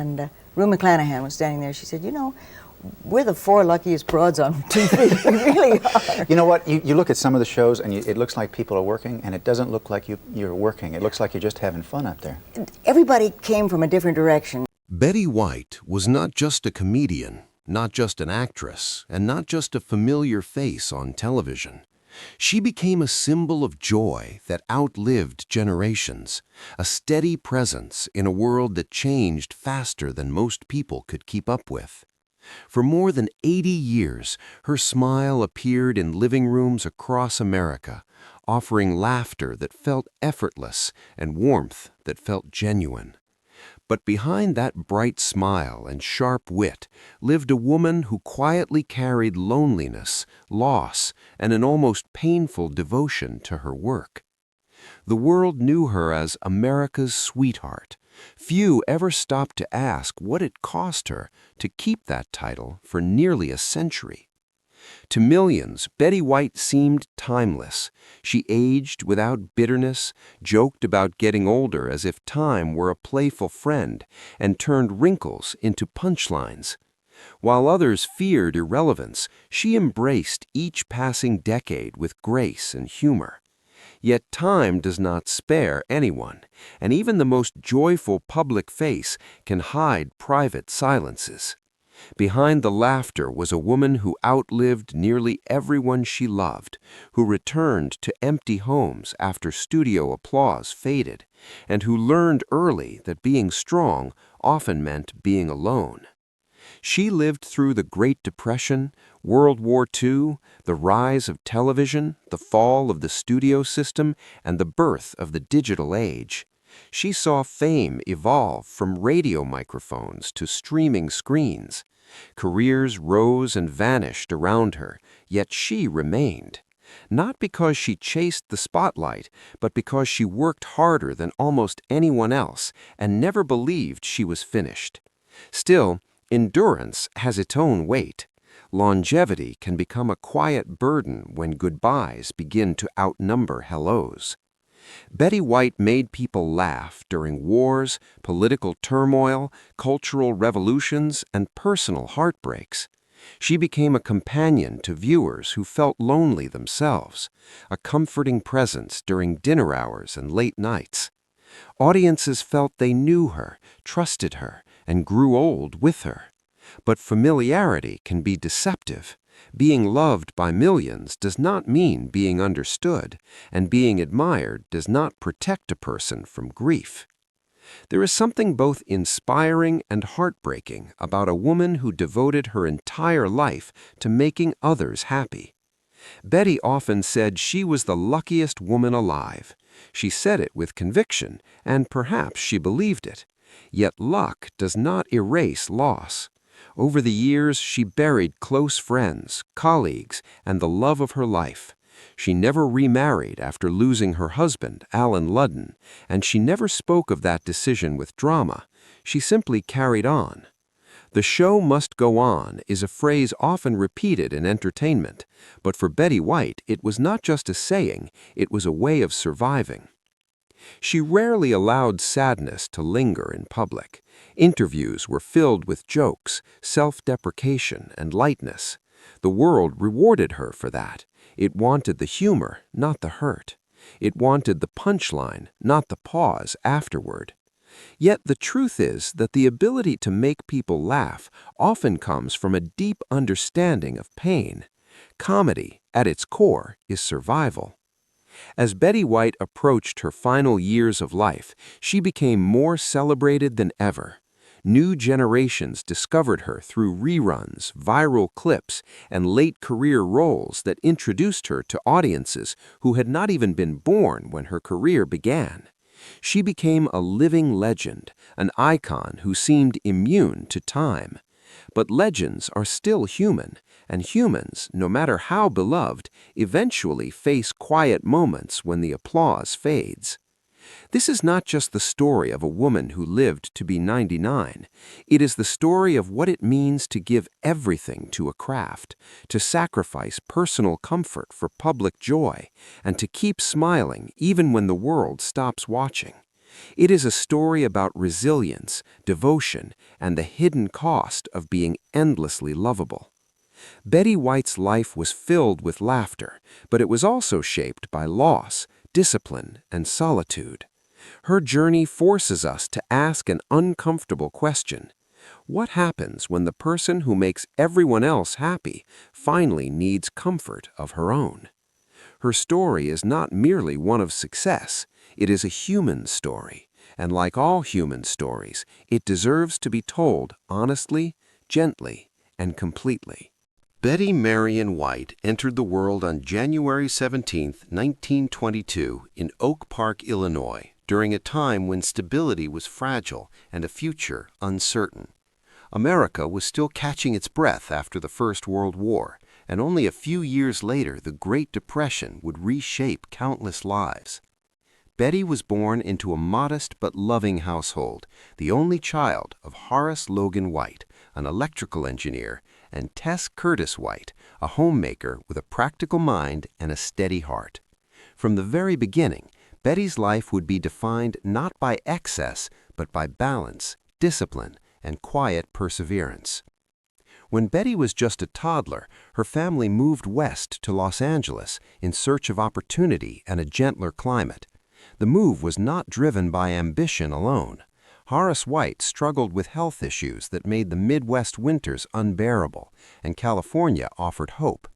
And Rue McClanahan was standing there. She said, you know, we're the 4 luckiest broads on TV. We really are. You know what? You look at some of the shows and it looks like people are working, and it doesn't look like you're working. It looks like you're just having fun up there. Everybody came from a different direction. Betty White was not just a comedian, not just an actress, and not just a familiar face on television. She became a symbol of joy that outlived generations, a steady presence in a world that changed faster than most people could keep up with. For more than 80 years, her smile appeared in living rooms across America, offering laughter that felt effortless and warmth that felt genuine. But behind that bright smile and sharp wit lived a woman who quietly carried loneliness, loss, and an almost painful devotion to her work. The world knew her as America's sweetheart. Few ever stopped to ask what it cost her to keep that title for nearly a century. To millions, Betty White seemed timeless. She aged without bitterness, joked about getting older as if time were a playful friend, and turned wrinkles into punchlines. While others feared irrelevance, she embraced each passing decade with grace and humor. Yet time does not spare anyone, and even the most joyful public face can hide private silences. Behind the laughter was a woman who outlived nearly everyone she loved, who returned to empty homes after studio applause faded, and who learned early that being strong often meant being alone. She lived through the Great Depression, World War II, the rise of television, the fall of the studio system, and the birth of the digital age. She saw fame evolve from radio microphones to streaming screens. Careers rose and vanished around her, yet she remained. Not because she chased the spotlight, but because she worked harder than almost anyone else and never believed she was finished. Still, endurance has its own weight. Longevity can become a quiet burden when goodbyes begin to outnumber hellos. Betty White made people laugh during wars, political turmoil, cultural revolutions, and personal heartbreaks. She became a companion to viewers who felt lonely themselves, a comforting presence during dinner hours and late nights. Audiences felt they knew her, trusted her, and grew old with her. But familiarity can be deceptive. Being loved by millions does not mean being understood, and being admired does not protect a person from grief. There is something both inspiring and heartbreaking about a woman who devoted her entire life to making others happy. Betty often said she was the luckiest woman alive. She said it with conviction, and perhaps she believed it. Yet luck does not erase loss. Over the years, she buried close friends, colleagues, and the love of her life. She never remarried after losing her husband, Alan Ludden, and she never spoke of that decision with drama. She simply carried on. The show must go on is a phrase often repeated in entertainment, but for Betty White, it was not just a saying, it was a way of surviving. She rarely allowed sadness to linger in public. Interviews were filled with jokes, self-deprecation, and lightness. The world rewarded her for that. It wanted the humor, not the hurt. It wanted the punchline, not the pause afterward. Yet the truth is that the ability to make people laugh often comes from a deep understanding of pain. Comedy, at its core, is survival. As Betty White approached her final years of life, she became more celebrated than ever. New generations discovered her through reruns, viral clips, and late career roles that introduced her to audiences who had not even been born when her career began. She became a living legend, an icon who seemed immune to time. But legends are still human, and humans, no matter how beloved, eventually face quiet moments when the applause fades. This is not just the story of a woman who lived to be 99. It is the story of what it means to give everything to a craft, to sacrifice personal comfort for public joy, and to keep smiling even when the world stops watching. It is a story about resilience, devotion, and the hidden cost of being endlessly lovable. Betty White's life was filled with laughter, but it was also shaped by loss, discipline, and solitude. Her journey forces us to ask an uncomfortable question. What happens when the person who makes everyone else happy finally needs comfort of her own? Her story is not merely one of success, it is a human story, and like all human stories, it deserves to be told honestly, gently, and completely. Betty Marion White entered the world on January 17, 1922, in Oak Park, Illinois, during a time when stability was fragile and a future uncertain. America was still catching its breath after the First World War, and only a few years later the Great Depression would reshape countless lives. Betty was born into a modest but loving household, the only child of Horace Logan White, an electrical engineer, and Tess Curtis White, a homemaker with a practical mind and a steady heart. From the very beginning, Betty's life would be defined not by excess, but by balance, discipline, and quiet perseverance. When Betty was just a toddler, her family moved west to Los Angeles in search of opportunity and a gentler climate. The move was not driven by ambition alone. Horace White struggled with health issues that made the Midwest winters unbearable, and California offered hope.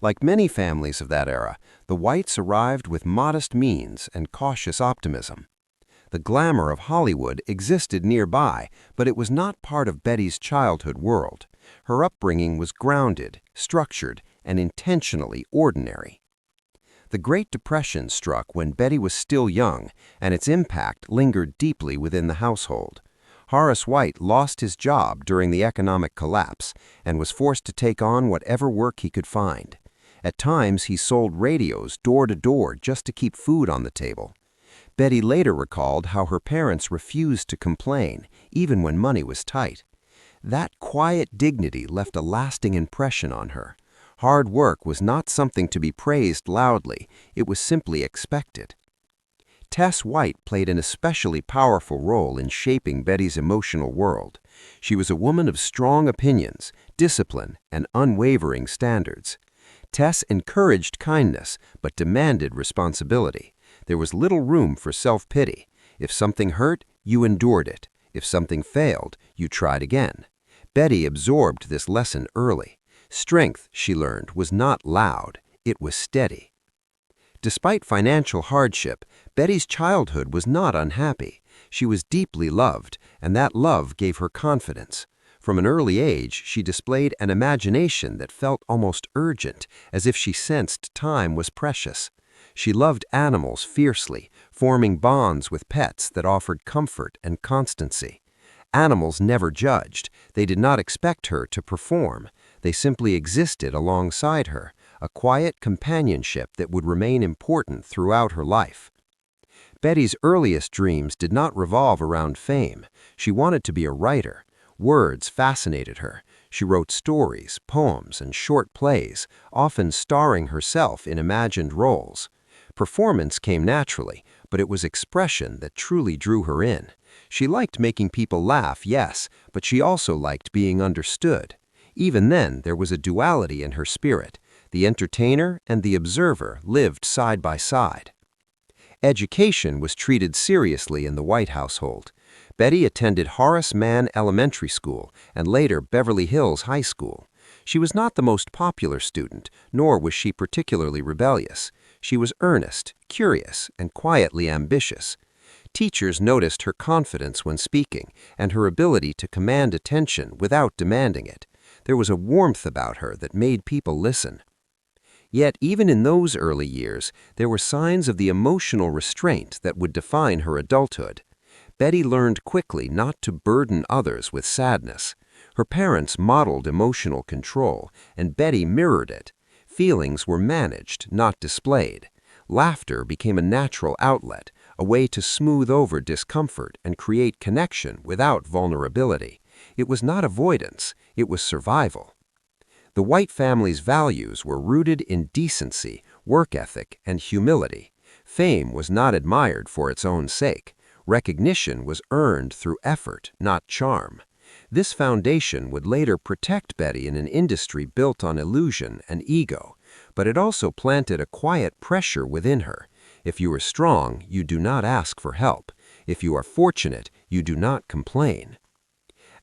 Like many families of that era, the Whites arrived with modest means and cautious optimism. The glamour of Hollywood existed nearby, but it was not part of Betty's childhood world. Her upbringing was grounded, structured, and intentionally ordinary. The Great Depression struck when Betty was still young, and its impact lingered deeply within the household. Horace White lost his job during the economic collapse and was forced to take on whatever work he could find. At times, he sold radios door to door just to keep food on the table. Betty later recalled how her parents refused to complain, even when money was tight. That quiet dignity left a lasting impression on her. Hard work was not something to be praised loudly, it was simply expected. Tess White played an especially powerful role in shaping Betty's emotional world. She was a woman of strong opinions, discipline, and unwavering standards. Tess encouraged kindness, but demanded responsibility. There was little room for self-pity. If something hurt, you endured it. If something failed, you tried again. Betty absorbed this lesson early. Strength, she learned, was not loud, it was steady. Despite financial hardship, Betty's childhood was not unhappy. She was deeply loved, and that love gave her confidence. From an early age, she displayed an imagination that felt almost urgent, as if she sensed time was precious. She loved animals fiercely, forming bonds with pets that offered comfort and constancy. Animals never judged. They did not expect her to perform. They simply existed alongside her, a quiet companionship that would remain important throughout her life. Betty's earliest dreams did not revolve around fame. She wanted to be a writer. Words fascinated her. She wrote stories, poems, and short plays, often starring herself in imagined roles. Performance came naturally, but it was expression that truly drew her in. She liked making people laugh, yes, but she also liked being understood. Even then, there was a duality in her spirit. The entertainer and the observer lived side by side. Education was treated seriously in the White household. Betty attended Horace Mann Elementary School and later Beverly Hills High School. She was not the most popular student, nor was she particularly rebellious. She was earnest, curious, and quietly ambitious. Teachers noticed her confidence when speaking and her ability to command attention without demanding it. There was a warmth about her that made people listen. Yet, even in those early years, there were signs of the emotional restraint that would define her adulthood. Betty learned quickly not to burden others with sadness. Her parents modeled emotional control, and Betty mirrored it. Feelings were managed, not displayed. Laughter became a natural outlet, a way to smooth over discomfort and create connection without vulnerability. It was not avoidance, it was survival. The White family's values were rooted in decency, work ethic, and humility. Fame was not admired for its own sake. Recognition was earned through effort, not charm. This foundation would later protect Betty in an industry built on illusion and ego, but it also planted a quiet pressure within her. If you are strong, you do not ask for help. If you are fortunate, you do not complain.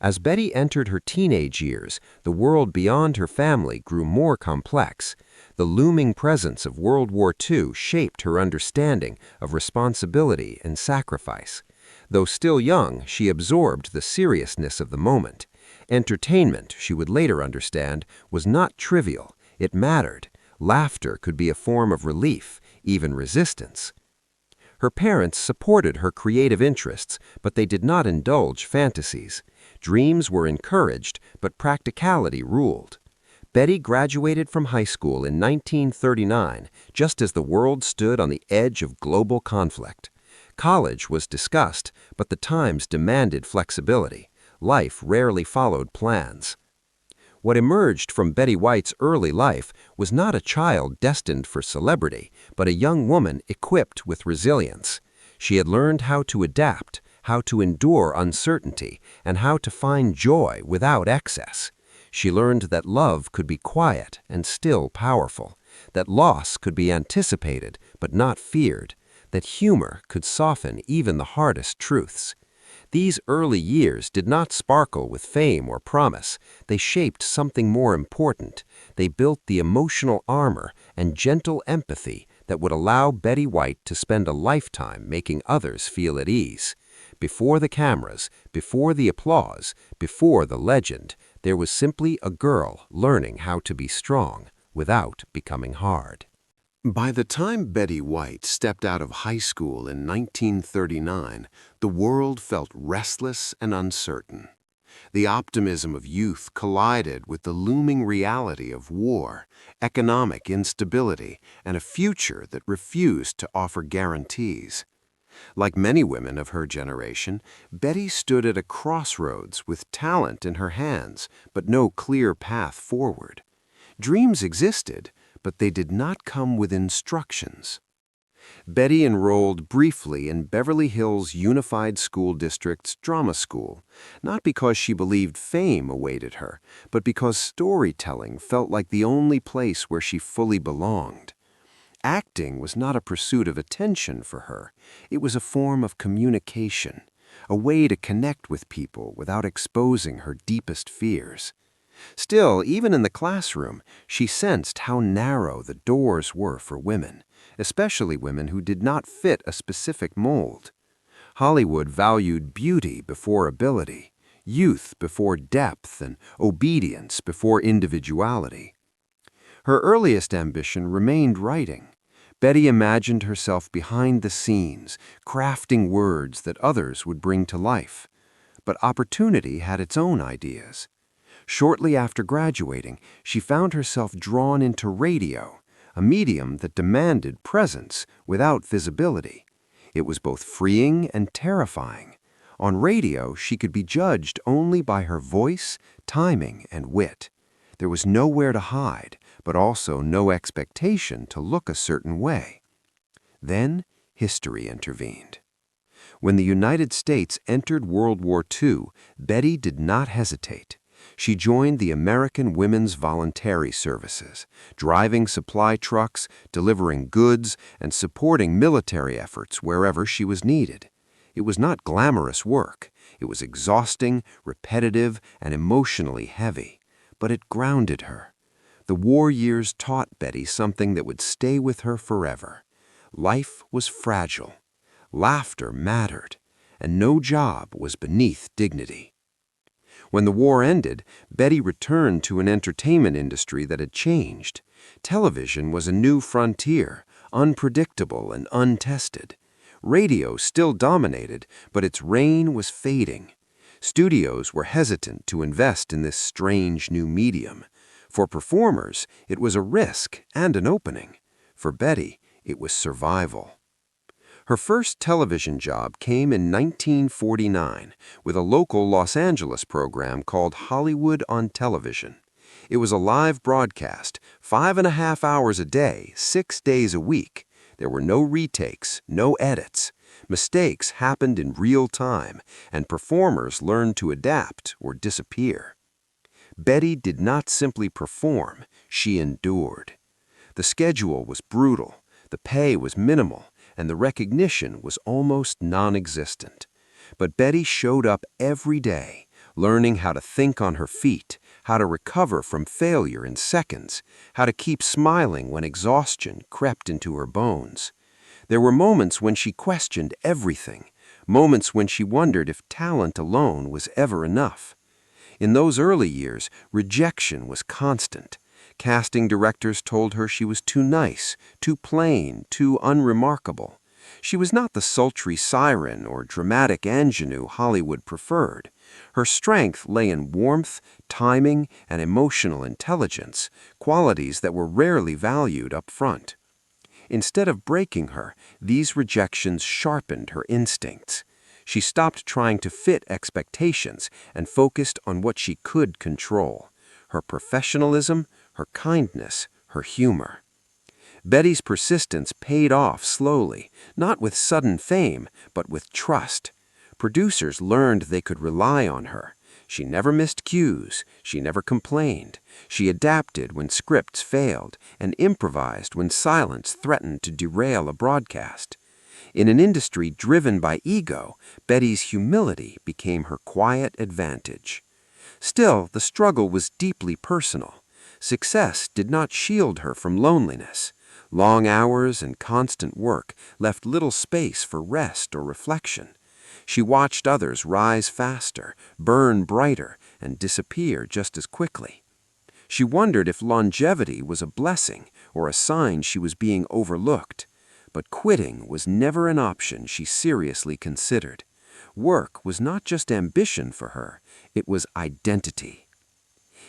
As Betty entered her teenage years, the world beyond her family grew more complex. The looming presence of World War II shaped her understanding of responsibility and sacrifice. Though still young, she absorbed the seriousness of the moment. Entertainment, she would later understand, was not trivial. It mattered. Laughter could be a form of relief, even resistance. Her parents supported her creative interests, but they did not indulge fantasies. Dreams were encouraged, but practicality ruled. Betty graduated from high school in 1939, just as the world stood on the edge of global conflict. College was discussed, but the times demanded flexibility. Life rarely followed plans. What emerged from Betty White's early life was not a child destined for celebrity, but a young woman equipped with resilience. She had learned how to adapt, how to endure uncertainty, and how to find joy without excess. She learned that love could be quiet and still powerful, that loss could be anticipated but not feared, that humor could soften even the hardest truths. These early years did not sparkle with fame or promise. They shaped something more important. They built the emotional armor and gentle empathy that would allow Betty White to spend a lifetime making others feel at ease. Before the cameras, before the applause, before the legend, there was simply a girl learning how to be strong without becoming hard. By the time Betty White stepped out of high school in 1939, the world felt restless and uncertain. The optimism of youth collided with the looming reality of war, economic instability, and a future that refused to offer guarantees. Like many women of her generation, Betty stood at a crossroads with talent in her hands, but no clear path forward. Dreams existed, but they did not come with instructions. Betty enrolled briefly in Beverly Hills Unified School District's drama school, not because she believed fame awaited her, but because storytelling felt like the only place where she fully belonged. Acting was not a pursuit of attention for her. It was a form of communication, a way to connect with people without exposing her deepest fears. Still, even in the classroom, she sensed how narrow the doors were for women, especially women who did not fit a specific mold. Hollywood valued beauty before ability, youth before depth, and obedience before individuality. Her earliest ambition remained writing. Betty imagined herself behind the scenes, crafting words that others would bring to life. But opportunity had its own ideas. Shortly after graduating, she found herself drawn into radio, a medium that demanded presence without visibility. It was both freeing and terrifying. On radio, she could be judged only by her voice, timing, and wit. There was nowhere to hide, but also no expectation to look a certain way. Then, history intervened. When the United States entered World War II, Betty did not hesitate. She joined the American Women's Voluntary Services, driving supply trucks, delivering goods, and supporting military efforts wherever she was needed. It was not glamorous work. It was exhausting, repetitive, and emotionally heavy. But it grounded her. The war years taught Betty something that would stay with her forever. Life was fragile. Laughter mattered. And no job was beneath dignity. When the war ended, Betty returned to an entertainment industry that had changed. Television was a new frontier, unpredictable and untested. Radio still dominated, but its reign was fading. Studios were hesitant to invest in this strange new medium. For performers, it was a risk and an opening. For Betty, it was survival. Her first television job came in 1949 with a local Los Angeles program called Hollywood on Television. It was a live broadcast, 5.5 hours a day, 6 days a week. There were no retakes, no edits. Mistakes happened in real time, and performers learned to adapt or disappear. Betty did not simply perform, she endured. The schedule was brutal, the pay was minimal, and the recognition was almost non-existent. But Betty showed up every day, learning how to think on her feet, how to recover from failure in seconds, how to keep smiling when exhaustion crept into her bones. There were moments when she questioned everything, moments when she wondered if talent alone was ever enough. In those early years, rejection was constant. Casting directors told her she was too nice, too plain, too unremarkable. She was not the sultry siren or dramatic ingenue Hollywood preferred. Her strength lay in warmth, timing, and emotional intelligence, qualities that were rarely valued up front. Instead of breaking her, these rejections sharpened her instincts. She stopped trying to fit expectations and focused on what she could control: her professionalism, her kindness, her humor. Betty's persistence paid off slowly, not with sudden fame, but with trust. Producers learned they could rely on her. She never missed cues, she never complained. She adapted when scripts failed and improvised when silence threatened to derail a broadcast. In an industry driven by ego, Betty's humility became her quiet advantage. Still, the struggle was deeply personal. Success did not shield her from loneliness. Long hours and constant work left little space for rest or reflection. She watched others rise faster, burn brighter, and disappear just as quickly. She wondered if longevity was a blessing or a sign she was being overlooked. But quitting was never an option she seriously considered. Work was not just ambition for her, it was identity.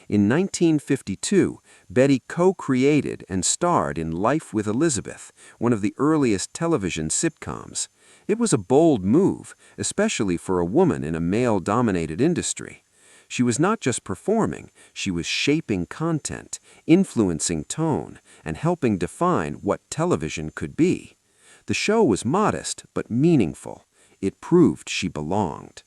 In 1952, Betty co-created and starred in Life with Elizabeth, one of the earliest television sitcoms. It was a bold move, especially for a woman in a male-dominated industry. She was not just performing, she was shaping content, influencing tone, and helping define what television could be. The show was modest but meaningful. It proved she belonged.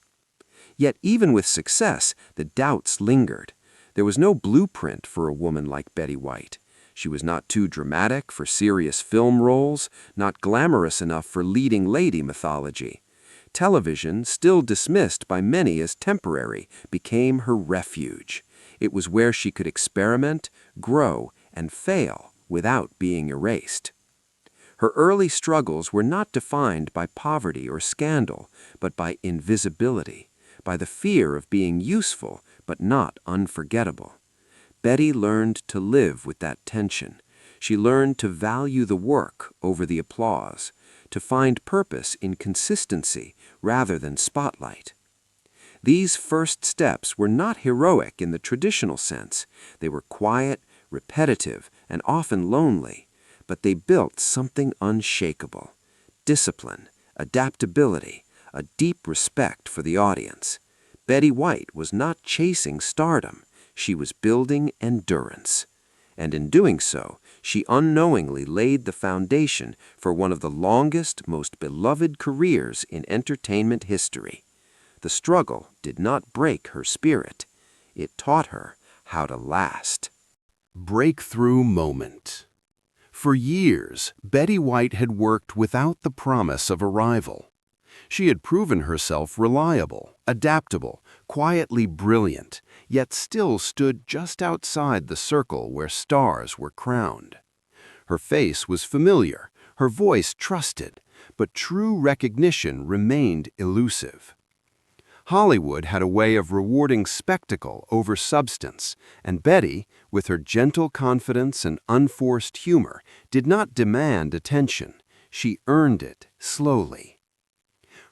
Yet even with success, the doubts lingered. There was no blueprint for a woman like Betty White. She was not too dramatic for serious film roles, not glamorous enough for leading lady mythology. Television, still dismissed by many as temporary, became her refuge. It was where she could experiment, grow, and fail without being erased. Her early struggles were not defined by poverty or scandal, but by invisibility, by the fear of being useful but not unforgettable. Betty learned to live with that tension. She learned to value the work over the applause, to find purpose in consistency rather than spotlight. These first steps were not heroic in the traditional sense. They were quiet, repetitive, and often lonely, but they built something unshakable: discipline, adaptability, a deep respect for the audience. Betty White was not chasing stardom, she was building endurance. And in doing so, she unknowingly laid the foundation for one of the longest, most beloved careers in entertainment history. The struggle did not break her spirit. It taught her how to last. Breakthrough moment. For years, Betty White had worked without the promise of a rival. She had proven herself reliable, adaptable, quietly brilliant, yet still stood just outside the circle where stars were crowned. Her face was familiar, her voice trusted, but true recognition remained elusive. Hollywood had a way of rewarding spectacle over substance, and Betty, with her gentle confidence and unforced humor, did not demand attention. She earned it slowly.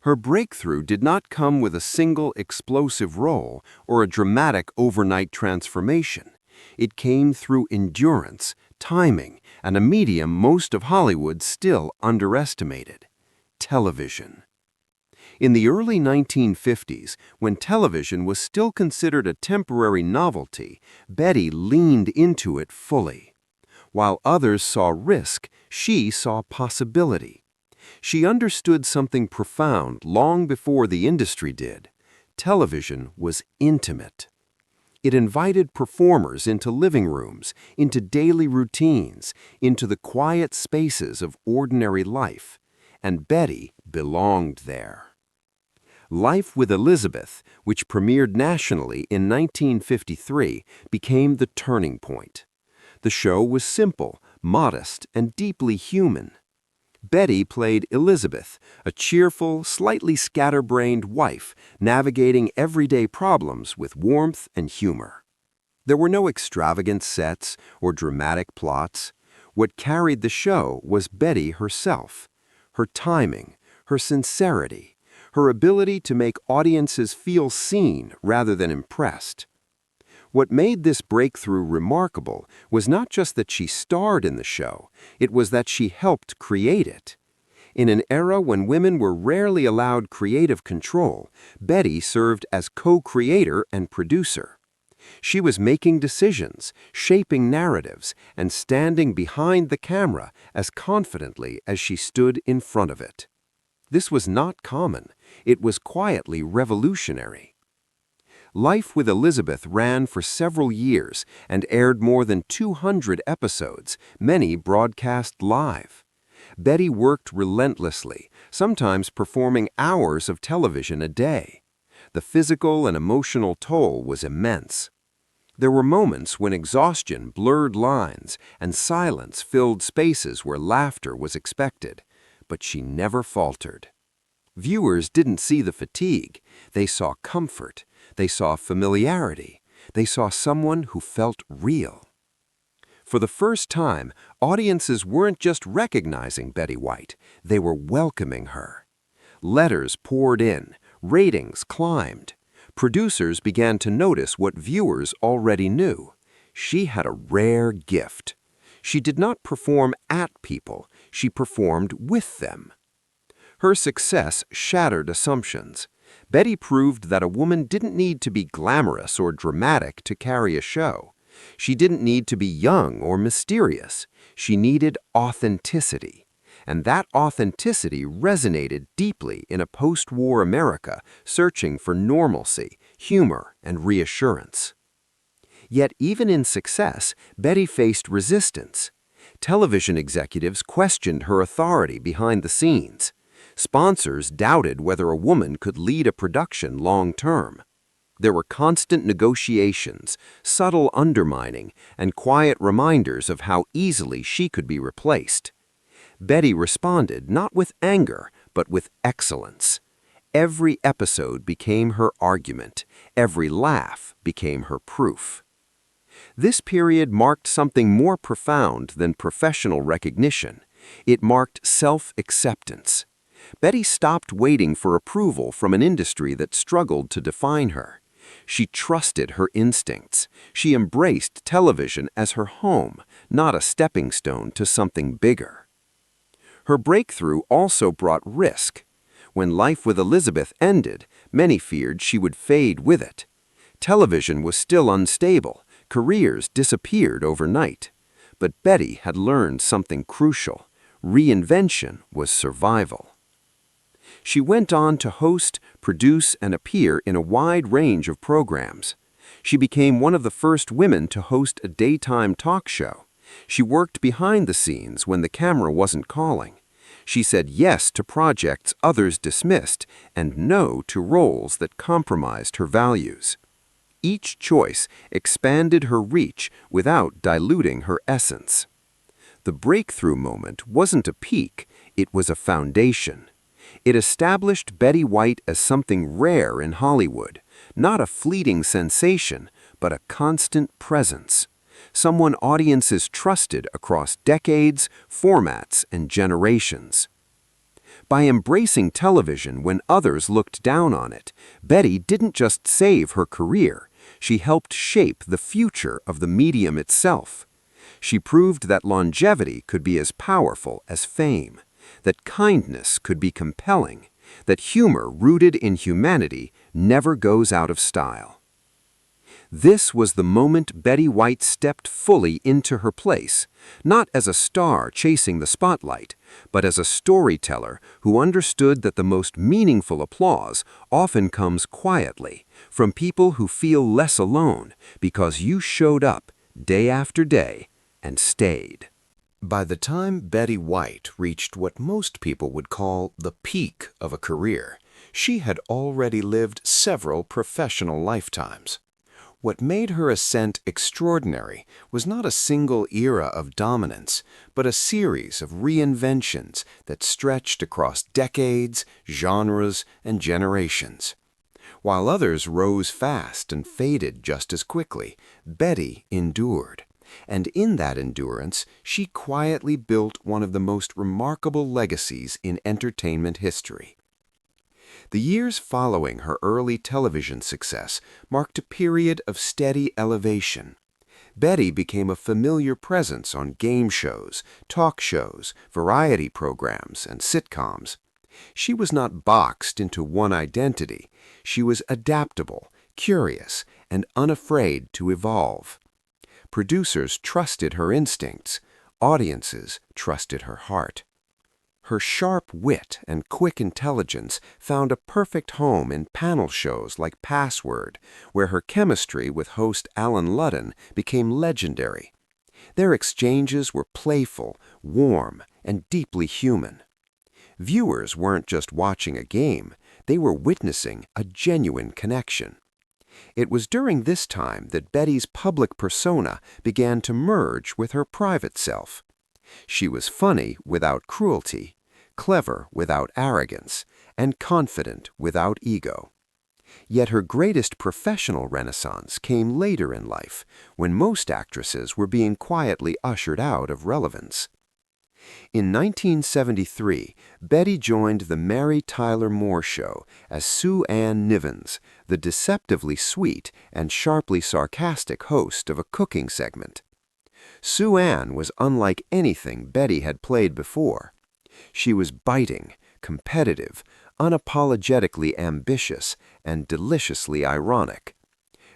Her breakthrough did not come with a single explosive role or a dramatic overnight transformation. It came through endurance, timing, and a medium most of Hollywood still underestimated: television. In the early 1950s, when television was still considered a temporary novelty, Betty leaned into it fully. While others saw risk, she saw possibility. She understood something profound long before the industry did. Television was intimate. It invited performers into living rooms, into daily routines, into the quiet spaces of ordinary life, and Betty belonged there. Life with Elizabeth, which premiered nationally in 1953, became the turning point. The show was simple, modest, and deeply human. Betty played Elizabeth, a cheerful, slightly scatterbrained wife navigating everyday problems with warmth and humor. There were no extravagant sets or dramatic plots. What carried the show was Betty herself, her timing, her sincerity, her ability to make audiences feel seen rather than impressed. What made this breakthrough remarkable was not just that she starred in the show, it was that she helped create it. In an era when women were rarely allowed creative control, Betty served as co-creator and producer. She was making decisions, shaping narratives, and standing behind the camera as confidently as she stood in front of it. This was not common. It was quietly revolutionary. Life with Elizabeth ran for several years and aired more than 200 episodes, many broadcast live. Betty worked relentlessly, sometimes performing hours of television a day. The physical and emotional toll was immense. There were moments when exhaustion blurred lines and silence filled spaces where laughter was expected, but she never faltered. Viewers didn't see the fatigue. They saw comfort. They saw familiarity. They saw someone who felt real. For the first time, audiences weren't just recognizing Betty White, they were welcoming her. Letters poured in, ratings climbed. Producers began to notice what viewers already knew. She had a rare gift. She did not perform at people, she performed with them. Her success shattered assumptions. Betty proved that a woman didn't need to be glamorous or dramatic to carry a show. She didn't need to be young or mysterious. She needed authenticity. And that authenticity resonated deeply in a post-war America searching for normalcy, humor, and reassurance. Yet even in success, Betty faced resistance. Television executives questioned her authority behind the scenes. Sponsors doubted whether a woman could lead a production long-term. There were constant negotiations, subtle undermining, and quiet reminders of how easily she could be replaced. Betty responded not with anger, but with excellence. Every episode became her argument. Every laugh became her proof. This period marked something more profound than professional recognition. It marked self-acceptance. Betty stopped waiting for approval from an industry that struggled to define her. She trusted her instincts. She embraced television as her home, not a stepping stone to something bigger. Her breakthrough also brought risk. When Life with Elizabeth ended, many feared she would fade with it. Television was still unstable. Careers disappeared overnight. But Betty had learned something crucial. Reinvention was survival. She went on to host, produce, and appear in a wide range of programs. She became one of the first women to host a daytime talk show. She worked behind the scenes when the camera wasn't calling. She said yes to projects others dismissed and no to roles that compromised her values. Each choice expanded her reach without diluting her essence. The breakthrough moment wasn't a peak, it was a foundation. It established Betty White as something rare in Hollywood, not a fleeting sensation, but a constant presence. Someone audiences trusted across decades, formats, and generations. By embracing television when others looked down on it, Betty didn't just save her career, she helped shape the future of the medium itself. She proved that longevity could be as powerful as fame, that kindness could be compelling, that humor rooted in humanity never goes out of style. This was the moment Betty White stepped fully into her place, not as a star chasing the spotlight, but as a storyteller who understood that the most meaningful applause often comes quietly, from people who feel less alone because you showed up day after day and stayed. By the time Betty White reached what most people would call the peak of a career, she had already lived several professional lifetimes. What made her ascent extraordinary was not a single era of dominance, but a series of reinventions that stretched across decades, genres, and generations. While others rose fast and faded just as quickly, Betty endured. And in that endurance, she quietly built one of the most remarkable legacies in entertainment history. The years following her early television success marked a period of steady elevation. Betty became a familiar presence on game shows, talk shows, variety programs, and sitcoms. She was not boxed into one identity. She was adaptable, curious, and unafraid to evolve. Producers trusted her instincts. Audiences trusted her heart. Her sharp wit and quick intelligence found a perfect home in panel shows like Password, where her chemistry with host Alan Ludden became legendary. Their exchanges were playful, warm, and deeply human. Viewers weren't just watching a game, they were witnessing a genuine connection. It was during this time that Betty's public persona began to merge with her private self. She was funny without cruelty, clever without arrogance, and confident without ego. Yet her greatest professional renaissance came later in life, when most actresses were being quietly ushered out of relevance. In 1973, Betty joined the Mary Tyler Moore Show as Sue Ann Nivens, the deceptively sweet and sharply sarcastic host of a cooking segment. Sue Ann was unlike anything Betty had played before. She was biting, competitive, unapologetically ambitious, and deliciously ironic.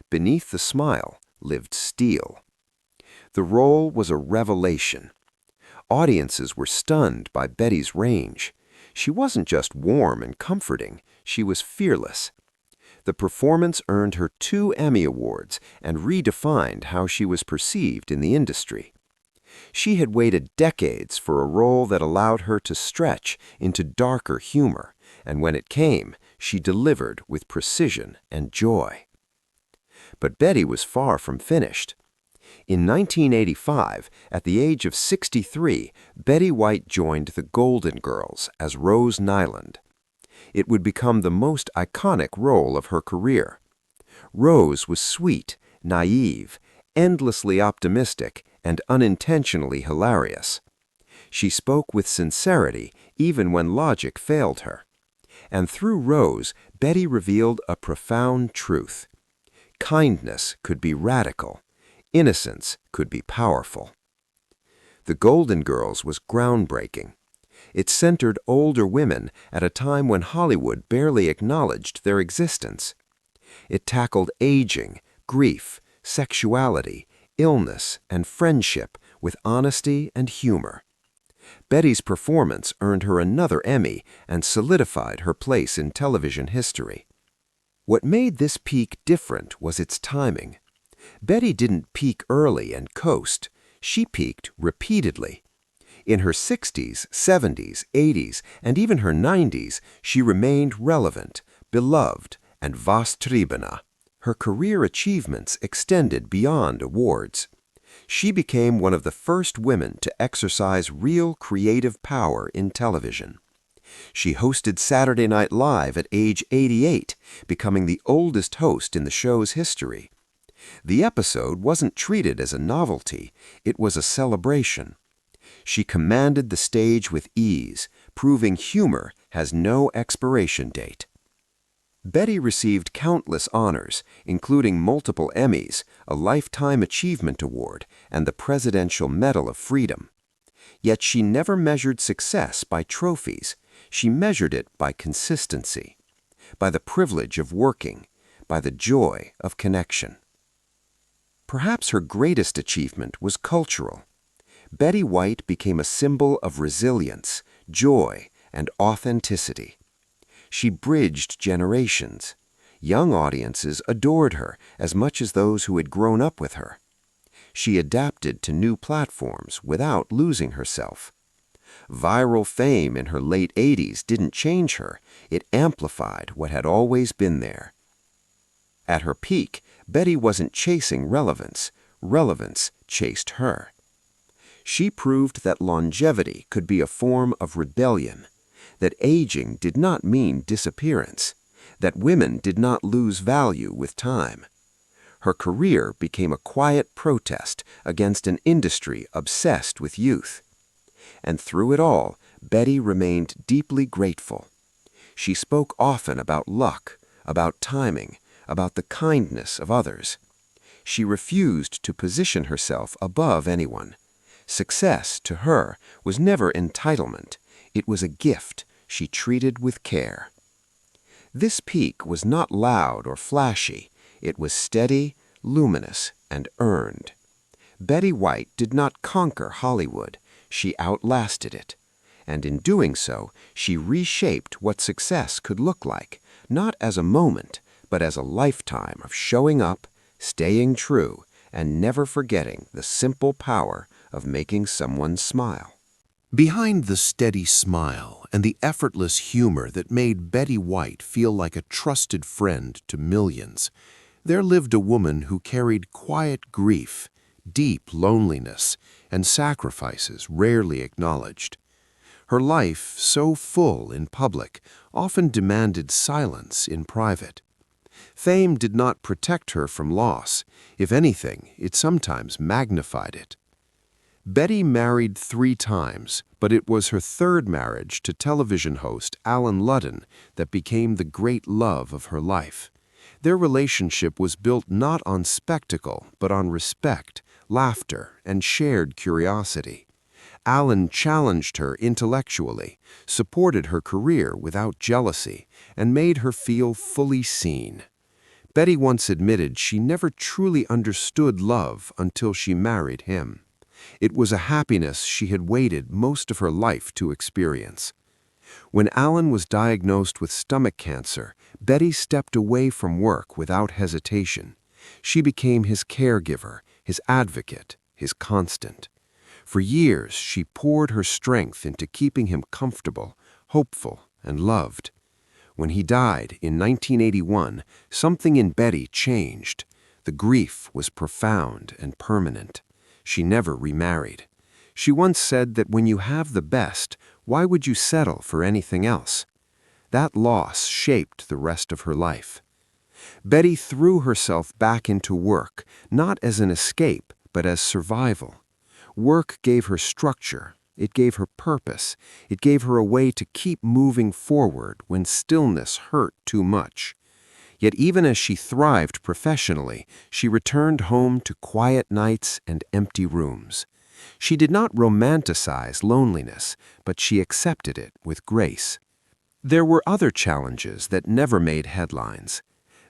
Beneath the smile lived steel. The role was a revelation. Audiences were stunned by Betty's range. She wasn't just warm and comforting, she was fearless. The performance earned her 2 Emmy Awards and redefined how she was perceived in the industry. She had waited decades for a role that allowed her to stretch into darker humor, and when it came, she delivered with precision and joy. But Betty was far from finished. In 1985, at the age of 63, Betty White joined the Golden Girls as Rose Nylund. It would become the most iconic role of her career. Rose was sweet, naive, endlessly optimistic, and unintentionally hilarious. She spoke with sincerity even when logic failed her. And through Rose, Betty revealed a profound truth. Kindness could be radical. Innocence could be powerful. The Golden Girls was groundbreaking. It centered older women at a time when Hollywood barely acknowledged their existence. It tackled aging, grief, sexuality, illness, and friendship with honesty and humor. Betty's performance earned her another Emmy and solidified her place in television history. What made this peak different was its timing. Betty didn't peak early and coast. She peaked repeatedly. In her 60s, 70s, 80s, and even her 90s, she remained relevant, beloved, and vastribena. Her career achievements extended beyond awards. She became one of the first women to exercise real creative power in television. She hosted Saturday Night Live at age 88, becoming the oldest host in the show's history. The episode wasn't treated as a novelty, it was a celebration. She commanded the stage with ease, proving humor has no expiration date. Betty received countless honors, including multiple Emmys, a Lifetime Achievement Award, and the Presidential Medal of Freedom. Yet she never measured success by trophies. She measured it by consistency, by the privilege of working, by the joy of connection. Perhaps her greatest achievement was cultural. Betty White became a symbol of resilience, joy, and authenticity. She bridged generations. Young audiences adored her as much as those who had grown up with her. She adapted to new platforms without losing herself. Viral fame in her late 80s didn't change her, it amplified what had always been there. At her peak, Betty wasn't chasing relevance. Relevance chased her. She proved that longevity could be a form of rebellion, that aging did not mean disappearance, that women did not lose value with time. Her career became a quiet protest against an industry obsessed with youth. And through it all, Betty remained deeply grateful. She spoke often about luck, about timing, about the kindness of others. She refused to position herself above anyone. Success, to her, was never entitlement. It was a gift she treated with care. This peak was not loud or flashy. It was steady, luminous, and earned. Betty White did not conquer Hollywood. She outlasted it. And in doing so, she reshaped what success could look like, not as a moment, but as a lifetime of showing up, staying true, and never forgetting the simple power of making someone smile. Behind the steady smile and the effortless humor that made Betty White feel like a trusted friend to millions, there lived a woman who carried quiet grief, deep loneliness, and sacrifices rarely acknowledged. Her life, so full in public, often demanded silence in private. Fame did not protect her from loss. If anything, it sometimes magnified it. Betty married 3 times, but it was her 3rd marriage to television host Alan Ludden that became the great love of her life. Their relationship was built not on spectacle, but on respect, laughter, and shared curiosity. Alan challenged her intellectually, supported her career without jealousy, and made her feel fully seen. Betty once admitted she never truly understood love until she married him. It was a happiness she had waited most of her life to experience. When Alan was diagnosed with stomach cancer, Betty stepped away from work without hesitation. She became his caregiver, his advocate, his constant. For years, she poured her strength into keeping him comfortable, hopeful, and loved. When he died in 1981, something in Betty changed. The grief was profound and permanent. She never remarried. She once said that when you have the best, why would you settle for anything else? That loss shaped the rest of her life. Betty threw herself back into work, not as an escape, but as survival. Work gave her structure. It gave her purpose. It gave her a way to keep moving forward when stillness hurt too much. Yet even as she thrived professionally, she returned home to quiet nights and empty rooms. She did not romanticize loneliness, but she accepted it with grace. There were other challenges that never made headlines.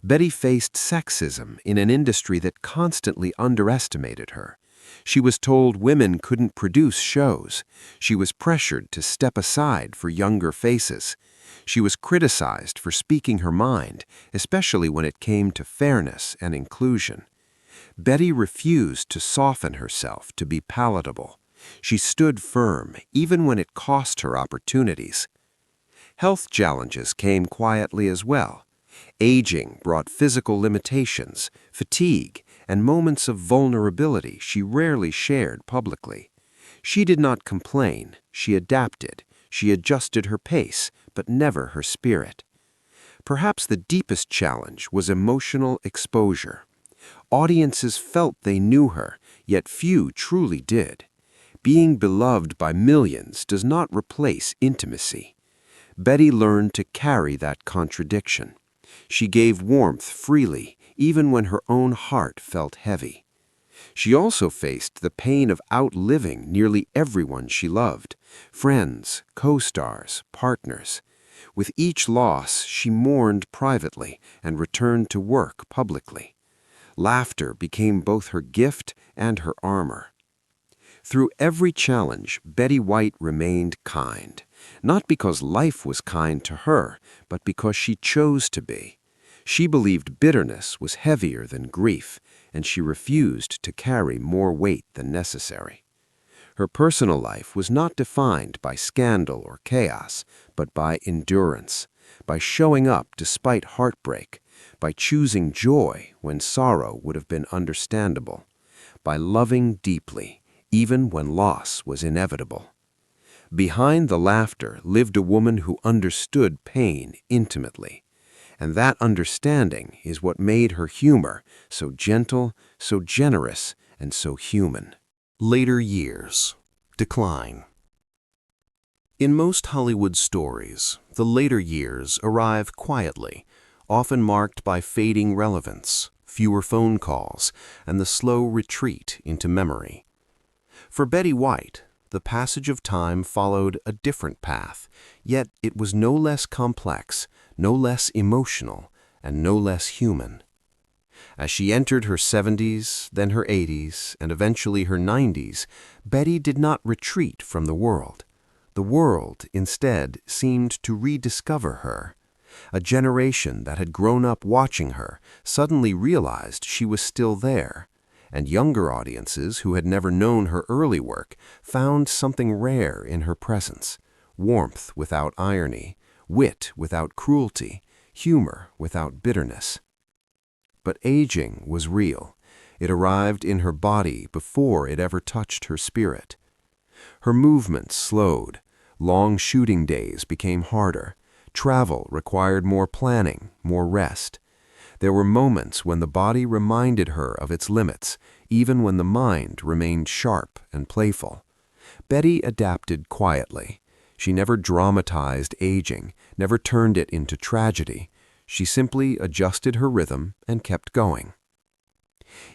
Betty faced sexism in an industry that constantly underestimated her. She was told women couldn't produce shows. She was pressured to step aside for younger faces. She was criticized for speaking her mind, especially when it came to fairness and inclusion. Betty refused to soften herself to be palatable. She stood firm, even when it cost her opportunities. Health challenges came quietly as well. Aging brought physical limitations, fatigue, and moments of vulnerability she rarely shared publicly. She did not complain. She adapted. She adjusted her pace, but never her spirit. Perhaps the deepest challenge was emotional exposure. Audiences felt they knew her, yet few truly did. Being beloved by millions does not replace intimacy. Betty learned to carry that contradiction. She gave warmth freely, even when her own heart felt heavy. She also faced the pain of outliving nearly everyone she loved: friends, co-stars, partners. With each loss, she mourned privately and returned to work publicly. Laughter became both her gift and her armor. Through every challenge, Betty White remained kind, not because life was kind to her, but because she chose to be. She believed bitterness was heavier than grief, and she refused to carry more weight than necessary. Her personal life was not defined by scandal or chaos, but by endurance, by showing up despite heartbreak, by choosing joy when sorrow would have been understandable, by loving deeply, even when loss was inevitable. Behind the laughter lived a woman who understood pain intimately, and that understanding is what made her humor so gentle, so generous, and so human. Later years. Decline. In most Hollywood stories, the later years arrive quietly, often marked by fading relevance, fewer phone calls, and the slow retreat into memory. For Betty White, the passage of time followed a different path, yet it was no less complex, no less emotional, and no less human. As she entered her 70s, then her 80s, and eventually her 90s, Betty did not retreat from the world. The world, instead, seemed to rediscover her. A generation that had grown up watching her suddenly realized she was still there, and younger audiences who had never known her early work found something rare in her presence: warmth without irony, wit without cruelty, humor without bitterness. But aging was real. It arrived in her body before it ever touched her spirit. Her movements slowed. Long shooting days became harder. Travel required more planning, more rest. There were moments when the body reminded her of its limits, even when the mind remained sharp and playful. Betty adapted quietly. She never dramatized aging, never turned it into tragedy. She simply adjusted her rhythm and kept going.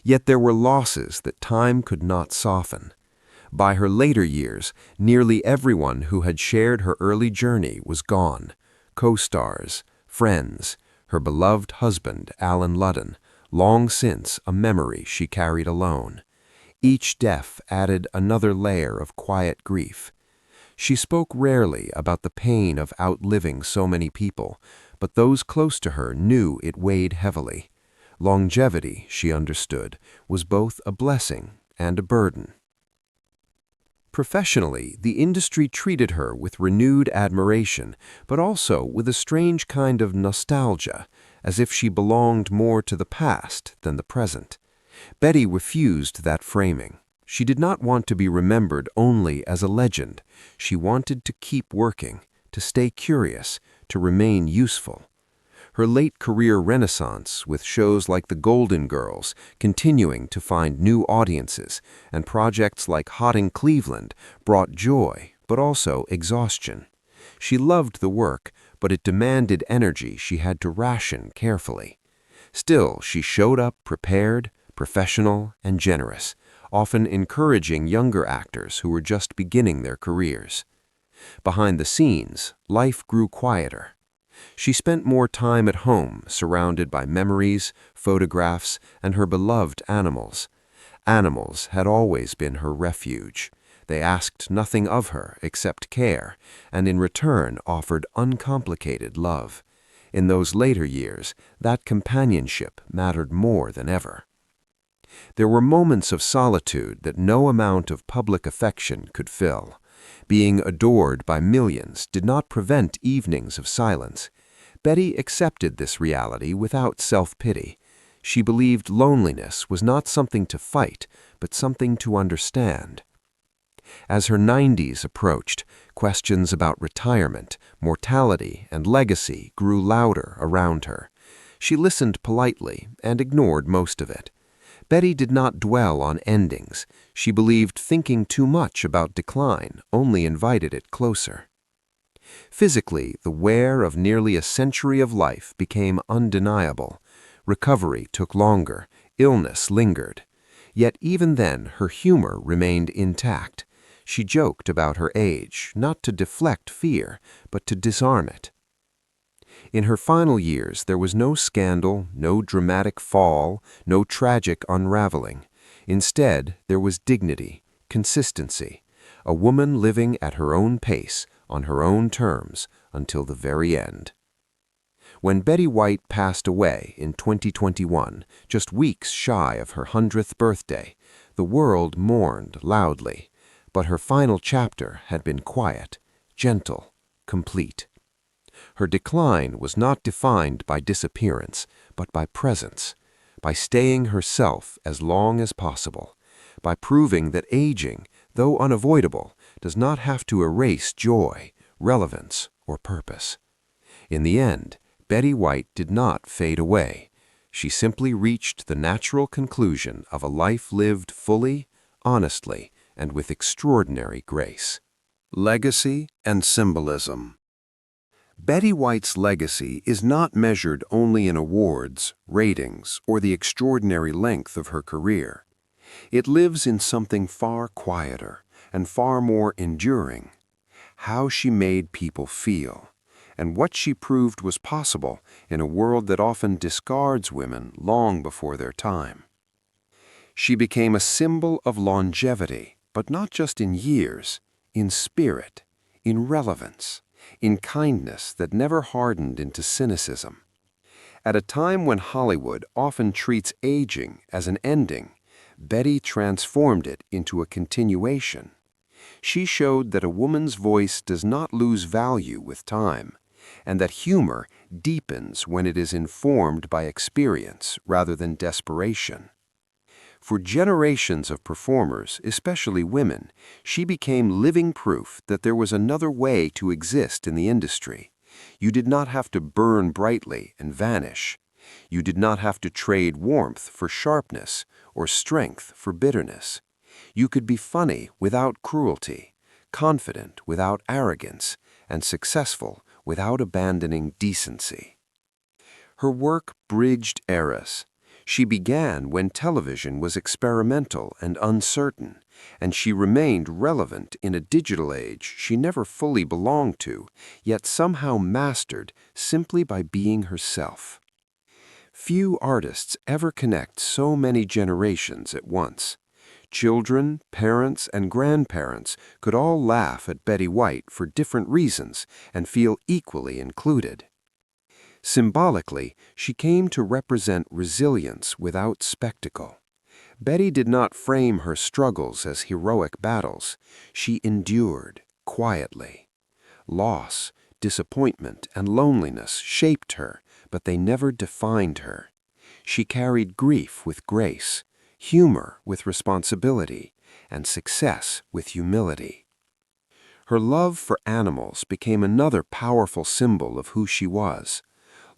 Yet there were losses that time could not soften. By her later years, nearly everyone who had shared her early journey was gone. Co-stars, friends, her beloved husband, Alan Ludden, long since a memory she carried alone. Each death added another layer of quiet grief. She spoke rarely about the pain of outliving so many people, but those close to her knew it weighed heavily. Longevity, she understood, was both a blessing and a burden. Professionally, the industry treated her with renewed admiration, but also with a strange kind of nostalgia, as if she belonged more to the past than the present. Betty refused that framing. She did not want to be remembered only as a legend. She wanted to keep working, to stay curious, to remain useful. Her late career renaissance, with shows like The Golden Girls continuing to find new audiences, and projects like Hot in Cleveland, brought joy, but also exhaustion. She loved the work, but it demanded energy she had to ration carefully. Still, she showed up prepared, professional, and generous, often encouraging younger actors who were just beginning their careers. Behind the scenes, life grew quieter. She spent more time at home, surrounded by memories, photographs, and her beloved animals. Animals had always been her refuge. They asked nothing of her except care, and in return offered uncomplicated love. In those later years, that companionship mattered more than ever. There were moments of solitude that no amount of public affection could fill. Being adored by millions did not prevent evenings of silence. Betty accepted this reality without self-pity. She believed loneliness was not something to fight, but something to understand. As her 90s approached, questions about retirement, mortality, and legacy grew louder around her. She listened politely and ignored most of it. Betty did not dwell on endings. She believed thinking too much about decline only invited it closer. Physically, the wear of nearly a century of life became undeniable. Recovery took longer, illness lingered. Yet even then, her humor remained intact. She joked about her age, not to deflect fear, but to disarm it. In her final years, there was no scandal, no dramatic fall, no tragic unraveling. Instead, there was dignity, consistency, a woman living at her own pace, on her own terms, until the very end. When Betty White passed away in 2021, just weeks shy of her 100th birthday, the world mourned loudly, but her final chapter had been quiet, gentle, complete. Her decline was not defined by disappearance, but by presence, by staying herself as long as possible, by proving that aging, though unavoidable, does not have to erase joy, relevance, or purpose. In the end, Betty White did not fade away. She simply reached the natural conclusion of a life lived fully, honestly, and with extraordinary grace. Legacy and symbolism. Betty White's legacy is not measured only in awards, ratings, or the extraordinary length of her career. It lives in something far quieter and far more enduring: how she made people feel, and what she proved was possible in a world that often discards women long before their time. She became a symbol of longevity, but not just in years, in spirit, in relevance, in kindness that never hardened into cynicism. At a time when Hollywood often treats aging as an ending, Betty transformed it into a continuation. She showed that a woman's voice does not lose value with time, and that humor deepens when it is informed by experience rather than desperation. For generations of performers, especially women, she became living proof that there was another way to exist in the industry. You did not have to burn brightly and vanish. You did not have to trade warmth for sharpness or strength for bitterness. You could be funny without cruelty, confident without arrogance, and successful without abandoning decency. Her work bridged eras. She began when television was experimental and uncertain, and she remained relevant in a digital age she never fully belonged to, yet somehow mastered simply by being herself. Few artists ever connect so many generations at once. Children, parents, and grandparents could all laugh at Betty White for different reasons and feel equally included. Symbolically, she came to represent resilience without spectacle. Betty did not frame her struggles as heroic battles. She endured quietly. Loss, disappointment, and loneliness shaped her, but they never defined her. She carried grief with grace, humor with responsibility, and success with humility. Her love for animals became another powerful symbol of who she was.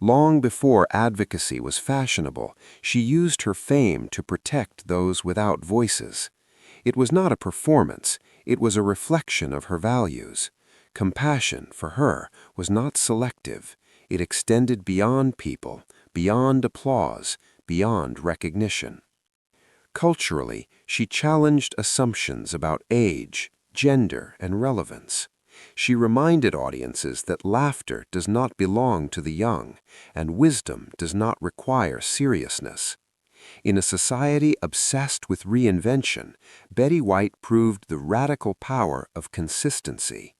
Long before advocacy was fashionable, she used her fame to protect those without voices. It was not a performance, it was a reflection of her values. Compassion, for her, was not selective. It extended beyond people, beyond applause, beyond recognition. Culturally, she challenged assumptions about age, gender, and relevance. She reminded audiences that laughter does not belong to the young, and wisdom does not require seriousness. In a society obsessed with reinvention, Betty White proved the radical power of consistency.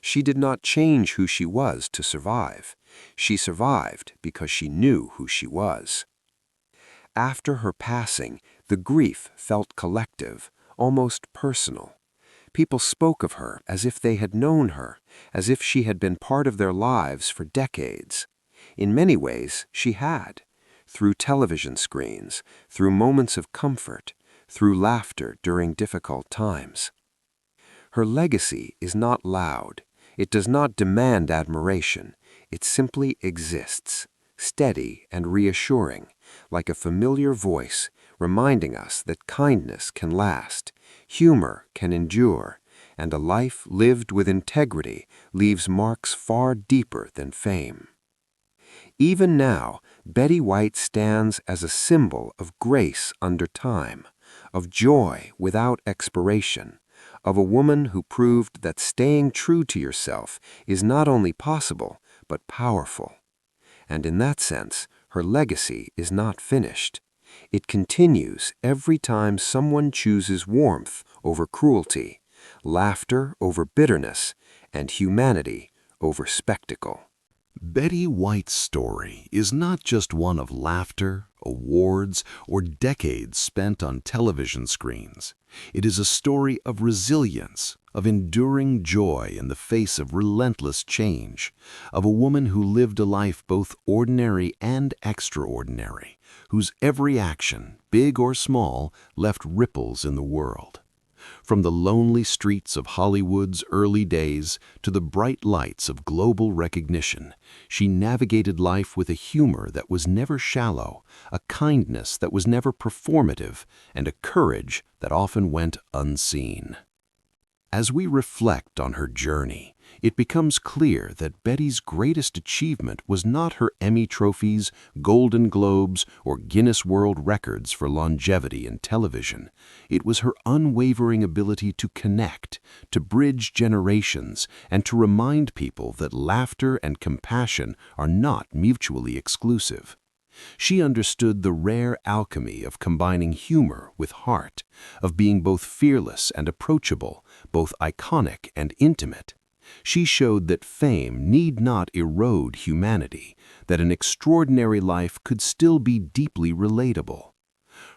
She did not change who she was to survive. She survived because she knew who she was. After her passing, the grief felt collective, almost personal. People spoke of her as if they had known her, as if she had been part of their lives for decades. In many ways, she had. Through television screens, through moments of comfort, through laughter during difficult times. Her legacy is not loud. It does not demand admiration. It simply exists, steady and reassuring, like a familiar voice reminding us that kindness can last, humor can endure, and a life lived with integrity leaves marks far deeper than fame. Even now, Betty White stands as a symbol of grace under time, of joy without expiration, of a woman who proved that staying true to yourself is not only possible, but powerful. And in that sense, her legacy is not finished. It continues every time someone chooses warmth over cruelty, laughter over bitterness, and humanity over spectacle. Betty White's story is not just one of laughter, awards, or decades spent on television screens. It is a story of resilience, of enduring joy in the face of relentless change, of a woman who lived a life both ordinary and extraordinary, whose every action, big or small, left ripples in the world. From the lonely streets of Hollywood's early days to the bright lights of global recognition, she navigated life with a humor that was never shallow, a kindness that was never performative, and a courage that often went unseen. As we reflect on her journey, it becomes clear that Betty's greatest achievement was not her Emmy trophies, Golden Globes, or Guinness World Records for longevity in television. It was her unwavering ability to connect, to bridge generations, and to remind people that laughter and compassion are not mutually exclusive. She understood the rare alchemy of combining humor with heart, of being both fearless and approachable, both iconic and intimate. She showed that fame need not erode humanity, that an extraordinary life could still be deeply relatable.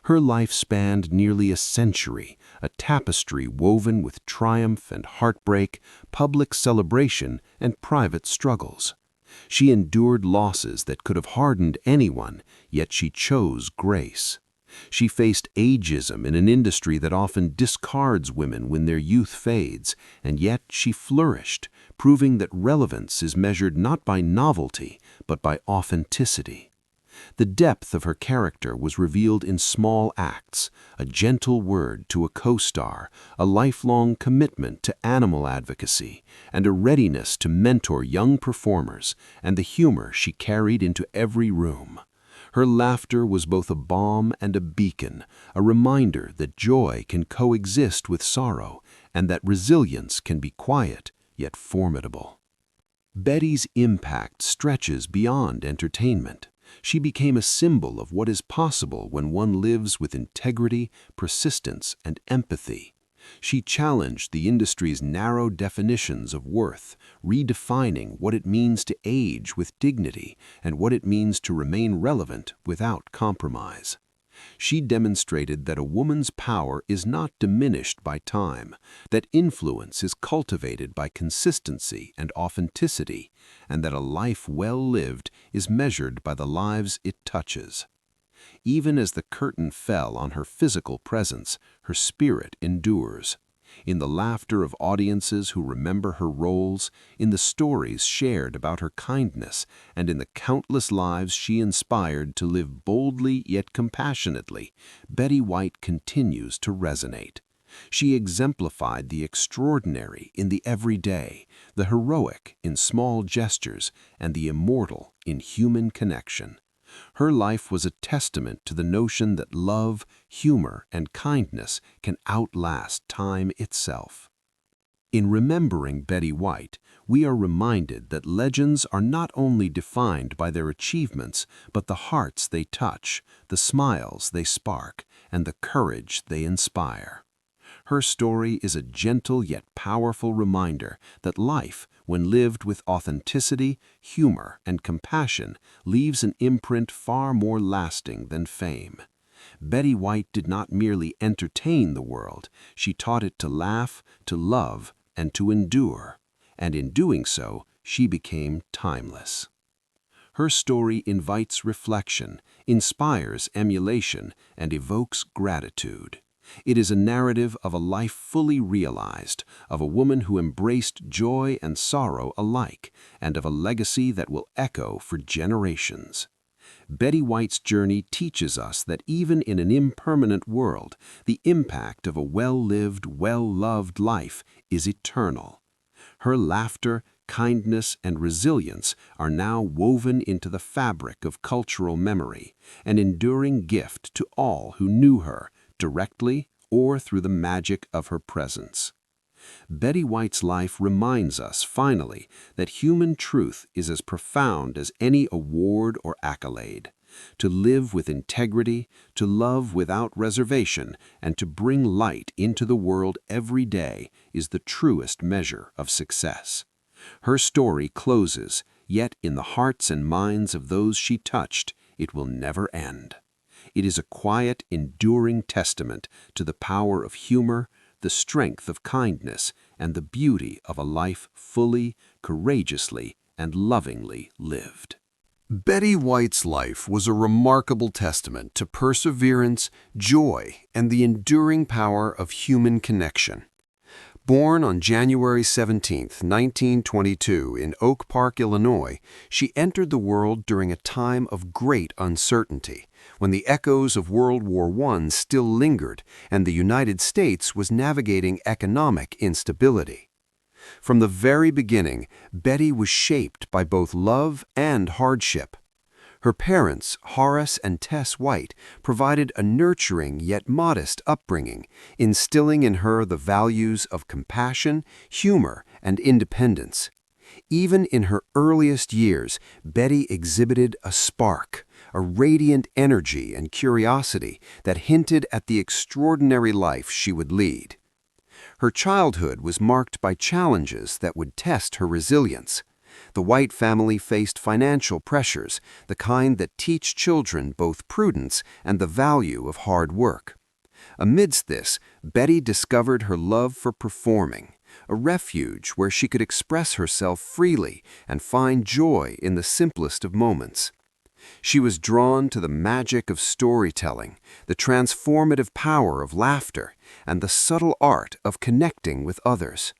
Her life spanned nearly a century, a tapestry woven with triumph and heartbreak, public celebration and private struggles. She endured losses that could have hardened anyone, yet she chose grace. She faced ageism in an industry that often discards women when their youth fades, and yet she flourished, proving that relevance is measured not by novelty, but by authenticity. The depth of her character was revealed in small acts, a gentle word to a co-star, a lifelong commitment to animal advocacy, and a readiness to mentor young performers, and the humor she carried into every room. Her laughter was both a balm and a beacon, a reminder that joy can coexist with sorrow, and that resilience can be quiet yet formidable. Betty's impact stretches beyond entertainment. She became a symbol of what is possible when one lives with integrity, persistence, and empathy. She challenged the industry's narrow definitions of worth, redefining what it means to age with dignity and what it means to remain relevant without compromise. She demonstrated that a woman's power is not diminished by time, that influence is cultivated by consistency and authenticity, and that a life well lived is measured by the lives it touches. Even as the curtain fell on her physical presence, her spirit endures. In the laughter of audiences who remember her roles, in the stories shared about her kindness, and in the countless lives she inspired to live boldly yet compassionately, Betty White continues to resonate. She exemplified the extraordinary in the everyday, the heroic in small gestures, and the immortal in human connection. Her life was a testament to the notion that love, humor, and kindness can outlast time itself. In remembering Betty White, we are reminded that legends are not only defined by their achievements, but the hearts they touch, the smiles they spark, and the courage they inspire. Her story is a gentle yet powerful reminder that life, when lived with authenticity, humor, and compassion, leaves an imprint far more lasting than fame. Betty White did not merely entertain the world, she taught it to laugh, to love, and to endure. And in doing so, she became timeless. Her story invites reflection, inspires emulation, and evokes gratitude. It is a narrative of a life fully realized, of a woman who embraced joy and sorrow alike, and of a legacy that will echo for generations. Betty White's journey teaches us that even in an impermanent world, the impact of a well-lived, well-loved life is eternal. Her laughter, kindness, and resilience are now woven into the fabric of cultural memory, an enduring gift to all who knew her, directly or through the magic of her presence. Betty White's life reminds us, finally, that human truth is as profound as any award or accolade. To live with integrity, to love without reservation, and to bring light into the world every day is the truest measure of success. Her story closes, yet in the hearts and minds of those she touched, it will never end. It is a quiet, enduring testament to the power of humor, the strength of kindness, and the beauty of a life fully, courageously, and lovingly lived. Betty White's life was a remarkable testament to perseverance, joy, and the enduring power of human connection. Born on January 17, 1922, in Oak Park, Illinois, she entered the world during a time of great uncertainty, when the echoes of World War I still lingered and the United States was navigating economic instability. From the very beginning, Betty was shaped by both love and hardship. Her parents, Horace and Tess White, provided a nurturing yet modest upbringing, instilling in her the values of compassion, humor, and independence. Even in her earliest years, Betty exhibited a spark, a radiant energy and curiosity that hinted at the extraordinary life she would lead. Her childhood was marked by challenges that would test her resilience. The White family faced financial pressures, the kind that teach children both prudence and the value of hard work. Amidst this, Betty discovered her love for performing, a refuge where she could express herself freely and find joy in the simplest of moments. She was drawn to the magic of storytelling, the transformative power of laughter, and the subtle art of connecting with others.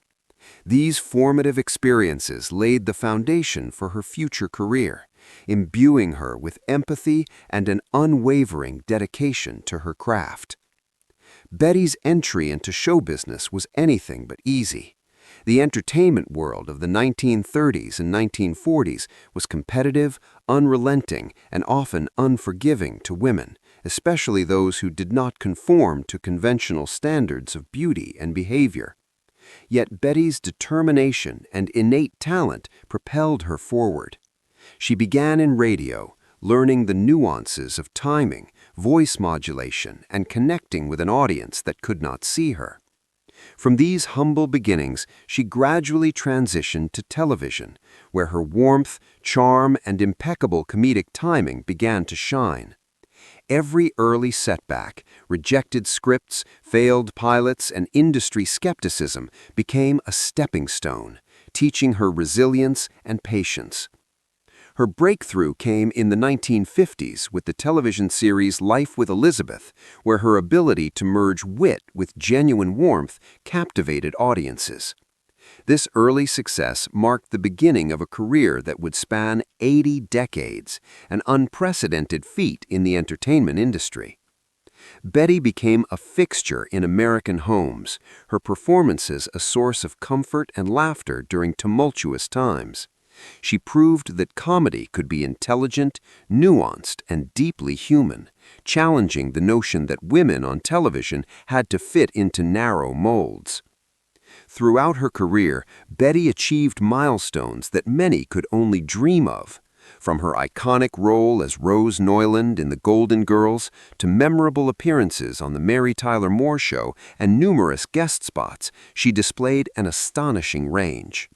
These formative experiences laid the foundation for her future career, imbuing her with empathy and an unwavering dedication to her craft. Betty's entry into show business was anything but easy. The entertainment world of the 1930s and 1940s was competitive, unrelenting, and often unforgiving to women, especially those who did not conform to conventional standards of beauty and behavior. Yet Betty's determination and innate talent propelled her forward. She began in radio, learning the nuances of timing, voice modulation, and connecting with an audience that could not see her. From these humble beginnings, she gradually transitioned to television, where her warmth, charm, and impeccable comedic timing began to shine. Every early setback, rejected scripts, failed pilots, and industry skepticism became a stepping stone, teaching her resilience and patience. Her breakthrough came in the 1950s with the television series Life with Elizabeth, where her ability to merge wit with genuine warmth captivated audiences. This early success marked the beginning of a career that would span 80 decades, an unprecedented feat in the entertainment industry. Betty became a fixture in American homes, her performances a source of comfort and laughter during tumultuous times. She proved that comedy could be intelligent, nuanced, and deeply human, challenging the notion that women on television had to fit into narrow molds. Throughout her career, Betty achieved milestones that many could only dream of. From her iconic role as Rose Nylund in The Golden Girls to memorable appearances on The Mary Tyler Moore Show and numerous guest spots, she displayed an astonishing range.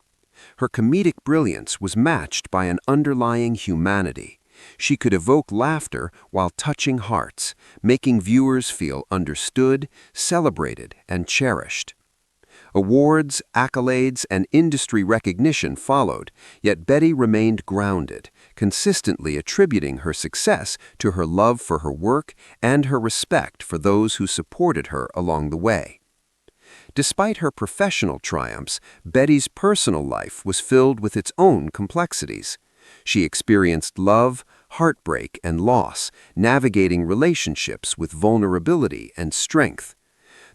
Her comedic brilliance was matched by an underlying humanity. She could evoke laughter while touching hearts, making viewers feel understood, celebrated, and cherished. Awards, accolades, and industry recognition followed, yet Betty remained grounded, consistently attributing her success to her love for her work and her respect for those who supported her along the way. Despite her professional triumphs, Betty's personal life was filled with its own complexities. She experienced love, heartbreak, and loss, navigating relationships with vulnerability and strength.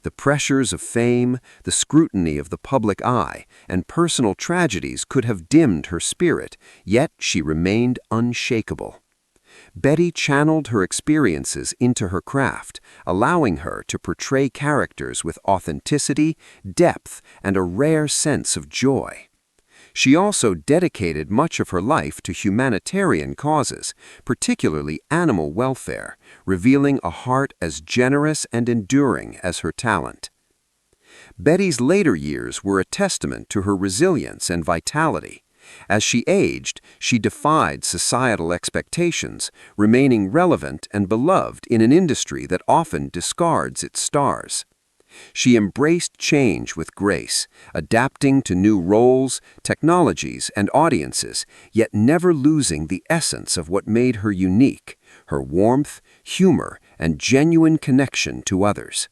The pressures of fame, the scrutiny of the public eye, and personal tragedies could have dimmed her spirit, yet she remained unshakable. Betty channeled her experiences into her craft, allowing her to portray characters with authenticity, depth, and a rare sense of joy. She also dedicated much of her life to humanitarian causes, particularly animal welfare, revealing a heart as generous and enduring as her talent. Betty's later years were a testament to her resilience and vitality. As she aged, she defied societal expectations, remaining relevant and beloved in an industry that often discards its stars. She embraced change with grace, adapting to new roles, technologies, and audiences, yet never losing the essence of what made her unique, her warmth, humor, and genuine connection to others.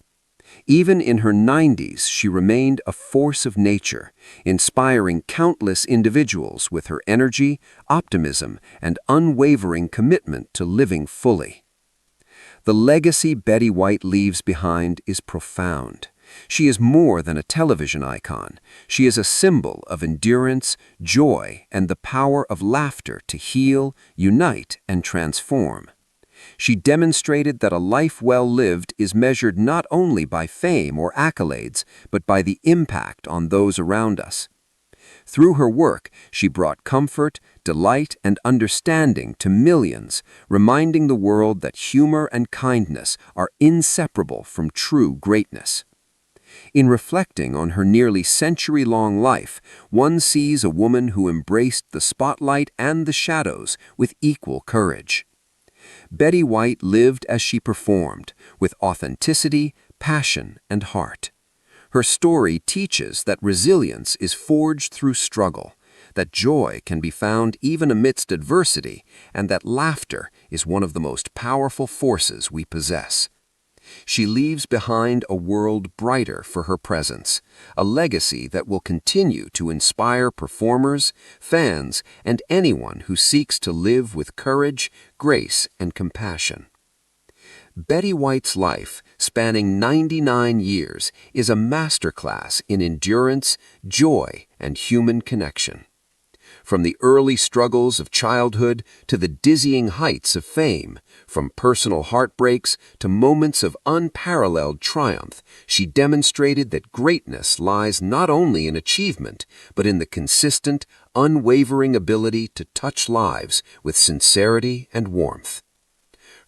Even in her 90s, she remained a force of nature, inspiring countless individuals with her energy, optimism, and unwavering commitment to living fully. The legacy Betty White leaves behind is profound. She is more than a television icon. She is a symbol of endurance, joy, and the power of laughter to heal, unite, and transform. She demonstrated that a life well lived is measured not only by fame or accolades, but by the impact on those around us. Through her work, she brought comfort, delight, and understanding to millions, reminding the world that humor and kindness are inseparable from true greatness. In reflecting on her nearly century-long life, one sees a woman who embraced the spotlight and the shadows with equal courage. Betty White lived as she performed, with authenticity, passion, and heart. Her story teaches that resilience is forged through struggle, that joy can be found even amidst adversity, and that laughter is one of the most powerful forces we possess. She leaves behind a world brighter for her presence, a legacy that will continue to inspire performers, fans, and anyone who seeks to live with courage, grace, and compassion. Betty White's life, spanning 99 years, is a masterclass in endurance, joy, and human connection. From the early struggles of childhood to the dizzying heights of fame, from personal heartbreaks to moments of unparalleled triumph, she demonstrated that greatness lies not only in achievement, but in the consistent, unwavering ability to touch lives with sincerity and warmth.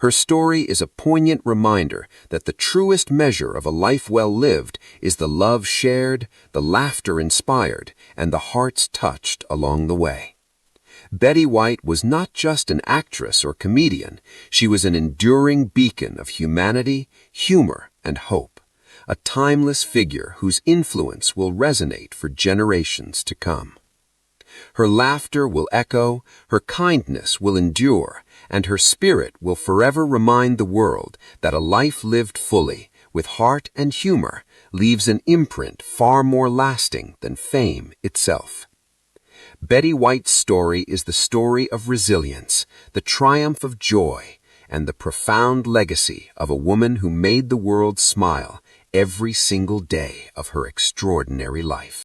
Her story is a poignant reminder that the truest measure of a life well lived is the love shared, the laughter inspired, and the hearts touched along the way. Betty White was not just an actress or comedian, she was an enduring beacon of humanity, humor, and hope, a timeless figure whose influence will resonate for generations to come. Her laughter will echo, her kindness will endure, and her spirit will forever remind the world that a life lived fully, with heart and humor, leaves an imprint far more lasting than fame itself. Betty White's story is the story of resilience, the triumph of joy, and the profound legacy of a woman who made the world smile every single day of her extraordinary life.